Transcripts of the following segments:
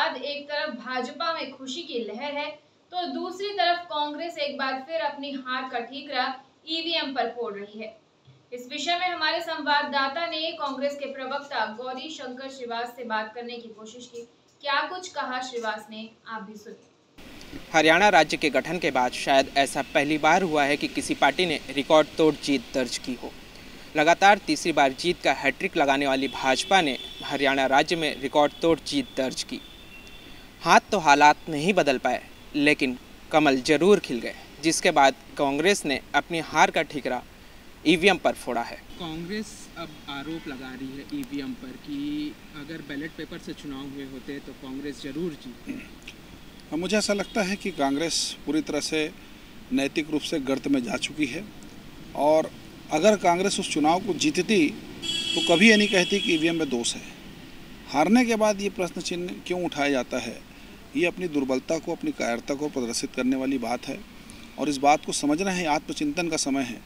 बाद एक तरफ भाजपा में खुशी की लहर है तो दूसरी तरफ कांग्रेस एक बार फिर अपनी हार का ठीकरा ईवीएम पर फोड़ रही है। इस विषय में हमारे संवाददाता ने कांग्रेस के प्रवक्ता गौरी शंकर श्रीवास से बात करने की कोशिश की। क्या कुछ कहा श्रीवास ने, आप भी सुनिए। हरियाणा राज्य के गठन के बाद शायद ऐसा पहली बार हुआ है कि किसी पार्टी ने रिकॉर्ड तोड़ जीत दर्ज की हो। लगातार तीसरी बार जीत का हैट्रिक लगाने वाली भाजपा ने हरियाणा राज्य में रिकॉर्ड तोड़ जीत दर्ज की। हाथ तो हालात नहीं बदल पाए, लेकिन कमल जरूर खिल गए, जिसके बाद कांग्रेस ने अपनी हार का ठीकरा ईवीएम पर फोड़ा है। कांग्रेस अब आरोप लगा रही है ईवीएम पर कि अगर बैलेट पेपर से चुनाव हुए होते तो कांग्रेस जरूर जीती। मुझे ऐसा लगता है कि कांग्रेस पूरी तरह से नैतिक रूप से गर्त में जा चुकी है, और अगर कांग्रेस उस चुनाव को जीतती तो कभी ये नहीं कहती कि ईवीएम में दोष है। हारने के बाद ये प्रश्न चिन्ह क्यों उठाया जाता है, ये अपनी दुर्बलता को, अपनी कायरता को प्रदर्शित करने वाली बात है। और इस बात को समझना है, आत्मचिंतन का समय है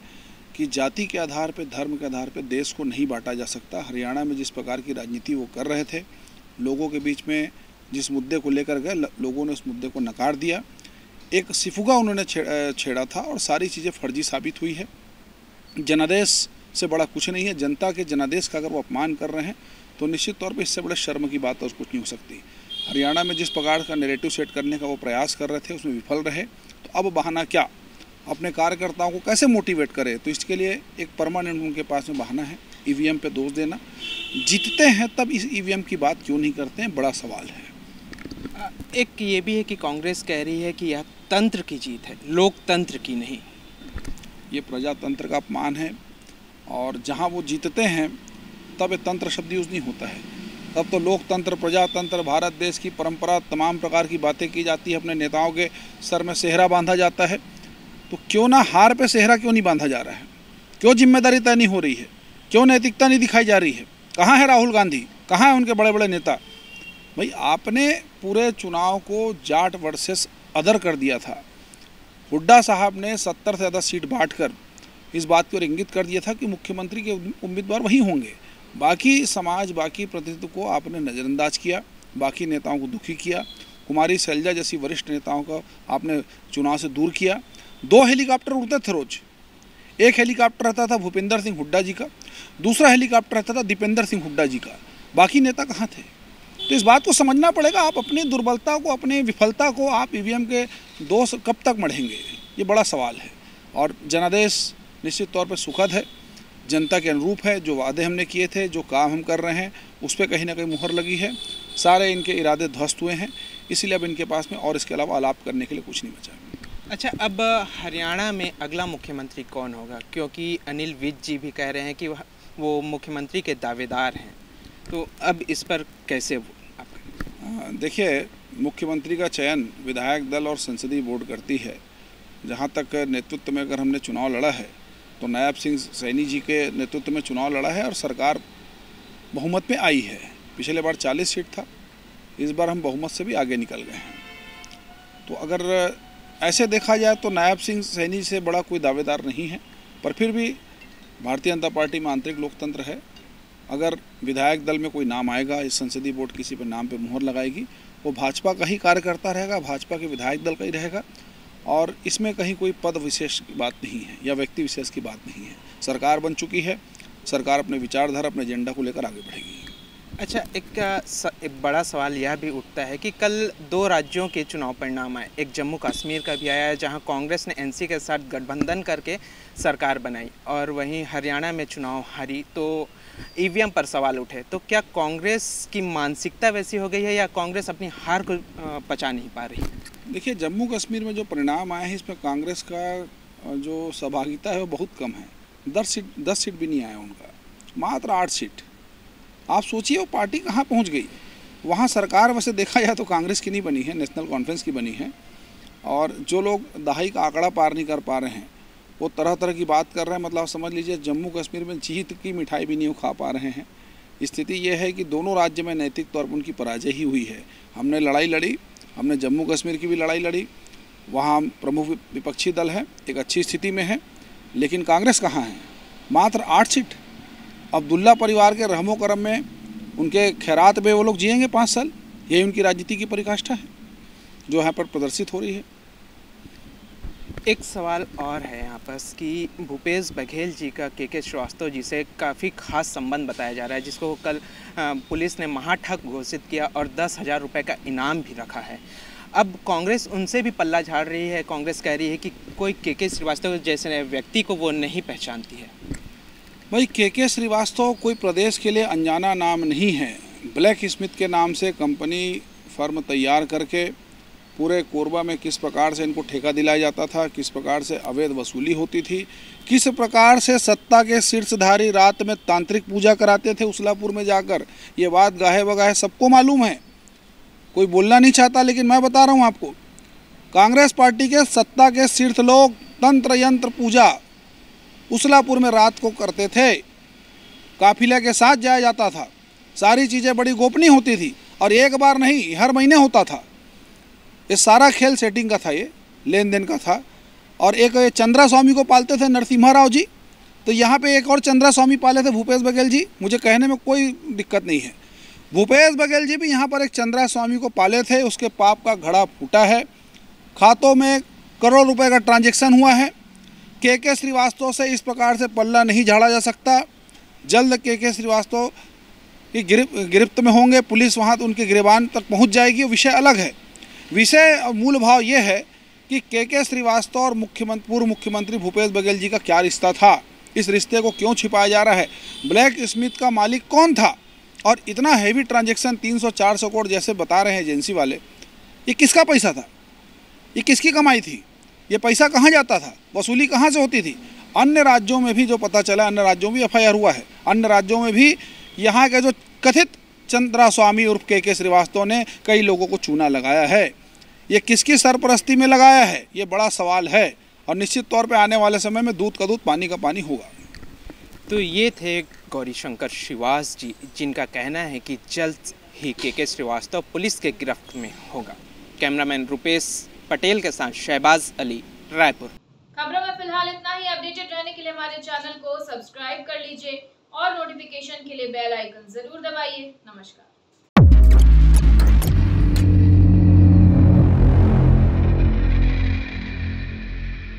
कि जाति के आधार पर, धर्म के आधार पर देश को नहीं बांटा जा सकता। हरियाणा में जिस प्रकार की राजनीति वो कर रहे थे, लोगों के बीच में जिस मुद्दे को लेकर गए, लोगों ने उस मुद्दे को नकार दिया। एक सिफुगा उन्होंने छेड़ा था और सारी चीज़ें फर्जी साबित हुई है। जनादेश से बड़ा कुछ नहीं है। जनता के जनादेश का अगर वो अपमान कर रहे हैं तो निश्चित तौर पे इससे बड़े शर्म की बात और कुछ नहीं हो सकती। हरियाणा में जिस प्रकार का नैरेटिव सेट करने का वो प्रयास कर रहे थे, उसमें विफल रहे, तो अब बहाना क्या, अपने कार्यकर्ताओं को कैसे मोटिवेट करे, तो इसके लिए एक परमानेंट उनके पास में बहाना है, ईवीएम पे दोष देना। जीतते हैं तब इस ईवीएम की बात क्यों नहीं करते हैं, बड़ा सवाल है। एक ये भी है कि कांग्रेस कह रही है कि यह तंत्र की जीत है, लोकतंत्र की नहीं। ये प्रजातंत्र का अपमान है, और जहाँ वो जीतते हैं तब ये तंत्र शब्द यूज़ नहीं होता है। तब तो लोकतंत्र, प्रजातंत्र, भारत देश की परंपरा, तमाम प्रकार की बातें की जाती है, अपने नेताओं के सर में सेहरा बांधा जाता है। तो क्यों ना हार पे सेहरा क्यों नहीं बांधा जा रहा है, क्यों जिम्मेदारी तय नहीं हो रही है, क्यों नैतिकता नहीं दिखाई जा रही है? कहाँ है राहुल गांधी, कहाँ है उनके बड़े बड़े नेता? भाई, आपने पूरे चुनाव को जाट वर्सेस अदर कर दिया था। हुड्डा साहब ने 70 से ज़्यादा सीट बांटकर इस बात को इंगित कर दिया था कि मुख्यमंत्री के उम्मीदवार वही होंगे। बाकी समाज, बाकी प्रतिनिधित्व को आपने नज़रअंदाज किया, बाकी नेताओं को दुखी किया। कुमारी शैलजा जैसी वरिष्ठ नेताओं को आपने चुनाव से दूर किया। 2 हेलीकॉप्टर उड़ते थे रोज। एक हेलीकॉप्टर रहता था भूपेंद्र सिंह हुड्डा जी का, दूसरा हेलीकॉप्टर रहता था दीपेंद्र सिंह हुड्डा जी का। बाकी नेता कहाँ थे? तो इस बात को समझना पड़ेगा। आप अपनी दुर्बलता को, अपनी विफलता को आप ईवीएम के दोष कब तक मढ़ेंगे, ये बड़ा सवाल है। और जनादेश निश्चित तौर पर सुखद है, जनता के अनुरूप है। जो वादे हमने किए थे, जो काम हम कर रहे हैं, उस पर कहीं ना कहीं मुहर लगी है। सारे इनके इरादे ध्वस्त हुए हैं, इसलिए अब इनके पास में और इसके अलावा आलाप करने के लिए कुछ नहीं बचा। अच्छा, अब हरियाणा में अगला मुख्यमंत्री कौन होगा? क्योंकि अनिल विज जी भी कह रहे हैं कि वो मुख्यमंत्री के दावेदार हैं, तो अब इस पर कैसे? देखिए, मुख्यमंत्री का चयन विधायक दल और संसदीय बोर्ड करती है। जहाँ तक नेतृत्व में अगर हमने चुनाव लड़ा है तो नायब सिंह सैनी जी के नेतृत्व में चुनाव लड़ा है और सरकार बहुमत में आई है। पिछले बार 40 सीट था, इस बार हम बहुमत से भी आगे निकल गए हैं। तो अगर ऐसे देखा जाए तो नायब सिंह सैनी से बड़ा कोई दावेदार नहीं है, पर फिर भी भारतीय जनता पार्टी में आंतरिक लोकतंत्र है। अगर विधायक दल में कोई नाम आएगा, इस संसदीय बोर्ड किसी पर नाम पे मुहर लगाएगी, वो भाजपा का ही कार्यकर्ता रहेगा, भाजपा के विधायक दल का ही रहेगा, और इसमें कहीं कोई पद विशेष की बात नहीं है या व्यक्ति विशेष की बात नहीं है। सरकार बन चुकी है, सरकार अपने विचारधारा, अपने एजेंडा को लेकर आगे बढ़ेगी। अच्छा, एक बड़ा सवाल यह भी उठता है कि कल 2 राज्यों के चुनाव परिणाम आए। एक जम्मू कश्मीर का भी आया है, जहां कांग्रेस ने एनसी के साथ गठबंधन करके सरकार बनाई, और वहीं हरियाणा में चुनाव हारी, तो ईवीएम पर सवाल उठे। तो क्या कांग्रेस की मानसिकता वैसी हो गई है या कांग्रेस अपनी हार को पचा नहीं पा रही? देखिए, जम्मू कश्मीर में जो परिणाम आए हैं, इसमें कांग्रेस का जो सहभागिता है वो बहुत कम है। 10 सीट भी नहीं आया उनका, मात्र 8 सीट। आप सोचिए वो पार्टी कहाँ पहुँच गई। वहाँ सरकार वैसे देखा जाए तो कांग्रेस की नहीं बनी है, नेशनल कॉन्फ्रेंस की बनी है। और जो लोग दहाई का आंकड़ा पार नहीं कर पा रहे हैं, वो तरह तरह की बात कर रहे हैं। मतलब आप समझ लीजिए, जम्मू कश्मीर में जीत की मिठाई भी नहीं खा पा रहे हैं। स्थिति ये है कि दोनों राज्य में नैतिक तौर पर उनकी पराजय ही हुई है। हमने लड़ाई लड़ी, हमने जम्मू कश्मीर की भी लड़ाई लड़ी, वहाँ प्रमुख विपक्षी दल है, एक अच्छी स्थिति में है, लेकिन कांग्रेस कहाँ है? मात्र 8 सीट। अब्दुल्ला परिवार के रहमो करम में, उनके खैरात में वो लोग जिएंगे 5 साल। यही उनकी राजनीति की परिकाष्ठा है जो यहाँ पर प्रदर्शित हो रही है। एक सवाल और है यहाँ पर कि भूपेश बघेल जी का के श्रीवास्तव जी से काफ़ी खास संबंध बताया जा रहा है, जिसको कल पुलिस ने महाठग घोषित किया और 10,000 रुपये का इनाम भी रखा है। अब कांग्रेस उनसे भी पल्ला झाड़ रही है। कांग्रेस कह रही है कि कोई के श्रीवास्तव जैसे व्यक्ति को वो नहीं पहचानती है। भाई के श्रीवास्तव कोई प्रदेश के लिए अनजाना नाम नहीं है। ब्लैक स्मिथ के नाम से कंपनी फर्म तैयार करके पूरे कोरबा में किस प्रकार से इनको ठेका दिलाया जाता था, किस प्रकार से अवैध वसूली होती थी, किस प्रकार से सत्ता के शीर्षधारी रात में तांत्रिक पूजा कराते थे उस्लापुर में जाकर, ये बात गाहे बगाहे सबको मालूम है। कोई बोलना नहीं चाहता, लेकिन मैं बता रहा हूँ आपको, कांग्रेस पार्टी के सत्ता के शीर्ष लोग तंत्र यंत्र पूजा उस्लापुर में रात को करते थे। काफिले के साथ जाया जाता था, सारी चीज़ें बड़ी गोपनीय होती थी और एक बार नहीं हर महीने होता था। ये सारा खेल सेटिंग का था, ये लेन देन का था। और एक चंद्रा स्वामी को पालते थे नरसिम्हा राव जी, तो यहाँ पे एक और चंद्रा स्वामी पाले थे भूपेश बघेल जी। मुझे कहने में कोई दिक्कत नहीं है, भूपेश बघेल जी भी यहाँ पर एक चंद्रा स्वामी को पाले थे। उसके पाप का घड़ा फूटा है, खातों में करोड़ रुपए का ट्रांजैक्शन हुआ है। के श्रीवास्तव से इस प्रकार से पल्ला नहीं झाड़ा जा सकता। जल्द के श्रीवास्तव की गिरफ्त में होंगे, पुलिस वहाँ उनके गिरबान तक पहुँच जाएगी, वो विषय अलग है। विषय मूल भाव ये है कि के श्रीवास्तव और पूर्व मुख्यमंत्री भूपेश बघेल जी का क्या रिश्ता था, इस रिश्ते को क्यों छिपाया जा रहा है, ब्लैक स्मिथ का मालिक कौन था, और इतना हैवी ट्रांजैक्शन 300-400 करोड़ जैसे बता रहे हैं एजेंसी वाले, ये किसका पैसा था, ये किसकी कमाई थी, ये पैसा कहाँ जाता था, वसूली कहाँ से होती थी। अन्य राज्यों में भी जो पता चला, अन्य राज्यों में भी FIR हुआ है, अन्य राज्यों में भी यहाँ के जो कथित चंद्रा स्वामी उर्फ के श्रीवास्तव ने कई लोगों को चूना लगाया है। ये किसकी सरपरस्ती में लगाया है, ये बड़ा सवाल है और निश्चित तौर पे आने वाले समय में दूध का दूध पानी का पानी होगा। तो ये थे गौरीशंकर श्रीवास जी, जिनका कहना है कि जल्द ही के श्रीवास्तव पुलिस के गिरफ्त में होगा। कैमरामैन रुपेश पटेल के साथ शहबाज अली, रायपुर। खबरों में फिलहाल इतना ही। अपडेटेड रहने के लिए हमारे चैनल को सब्सक्राइब कर लीजिए और नोटिफिकेशन के लिए बेल आइकन जरूर दबाइए। नमस्कार।